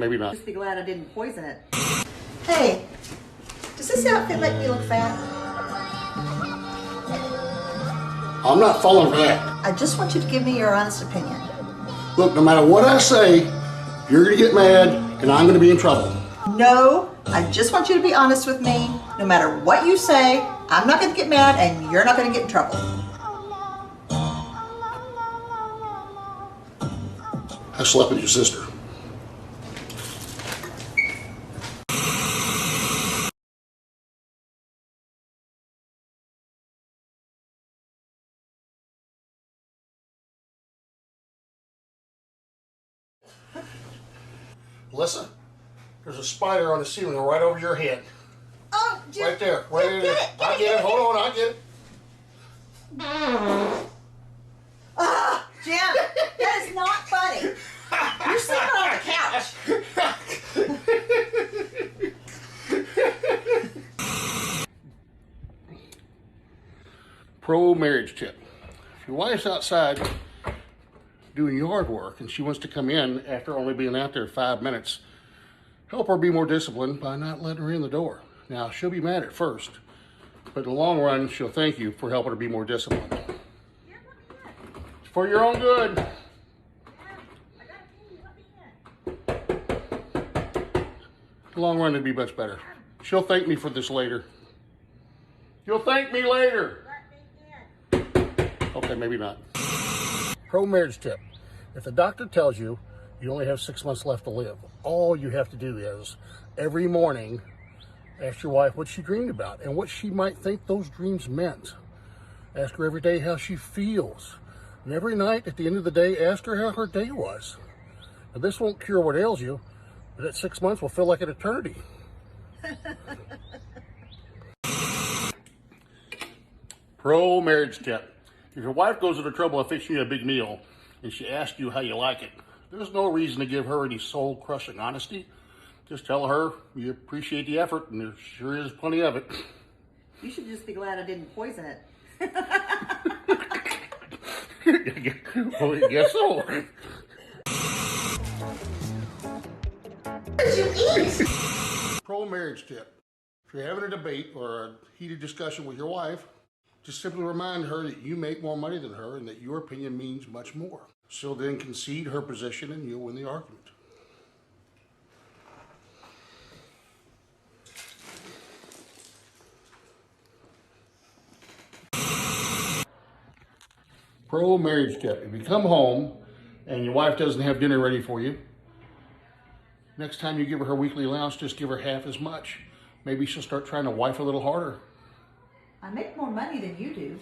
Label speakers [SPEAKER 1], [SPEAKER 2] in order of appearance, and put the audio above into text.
[SPEAKER 1] maybe not.
[SPEAKER 2] Just be glad I didn't poison it.
[SPEAKER 3] Hey, does this outfit make me look fat?
[SPEAKER 1] I'm not falling for that.
[SPEAKER 3] I just want you to give me your honest opinion.
[SPEAKER 1] Look, no matter what I say, you're gonna get mad and I'm gonna be in trouble.
[SPEAKER 3] No, I just want you to be honest with me. No matter what you say, I'm not gonna get mad and you're not gonna get in trouble.
[SPEAKER 1] I slept with your sister. Melissa, there's a spider on the ceiling right over your head.
[SPEAKER 3] Oh, Jim,
[SPEAKER 1] Right there, right
[SPEAKER 3] Jim,
[SPEAKER 1] there. I get it. Hold on, I get it.
[SPEAKER 3] Ah, Jim, that is not funny. You're sleeping on the couch.
[SPEAKER 1] Pro marriage tip. If your wife's outside doing yard work and she wants to come in after only being out there 5 minutes, help her be more disciplined by not letting her in the door. Now, she'll be mad at first, but in the long run, she'll thank you for helping her be more disciplined. It's for your own good. In the long run, it'd be much better. She'll thank me for this later. You'll thank me later. Okay, maybe not. Pro marriage tip. If the doctor tells you you only have 6 months left to live, all you have to do is every morning ask your wife what she dreamed about and what she might think those dreams meant. Ask her every day how she feels. And every night at the end of the day, ask her how her day was. Now, this won't cure what ails you, but at 6 months will feel like an eternity. Pro marriage tip. If your wife goes to the trouble of fixing you a big meal and she asks you how you like it, there's no reason to give her any soul-crushing honesty. Just tell her you appreciate the effort and there sure is plenty of it.
[SPEAKER 2] You should just be glad I didn't poison it.
[SPEAKER 1] Well, I guess so.
[SPEAKER 3] What did you eat?
[SPEAKER 1] Pro marriage tip. If you're having a debate or a heated discussion with your wife, just simply remind her that you make more money than her and that your opinion means much more. She'll then concede her position and you'll win the argument. Pro marriage tip. If you come home and your wife doesn't have dinner ready for you, next time you give her weekly allowance, just give her half as much. Maybe she'll start trying to wife a little harder.
[SPEAKER 2] I make more money than you do.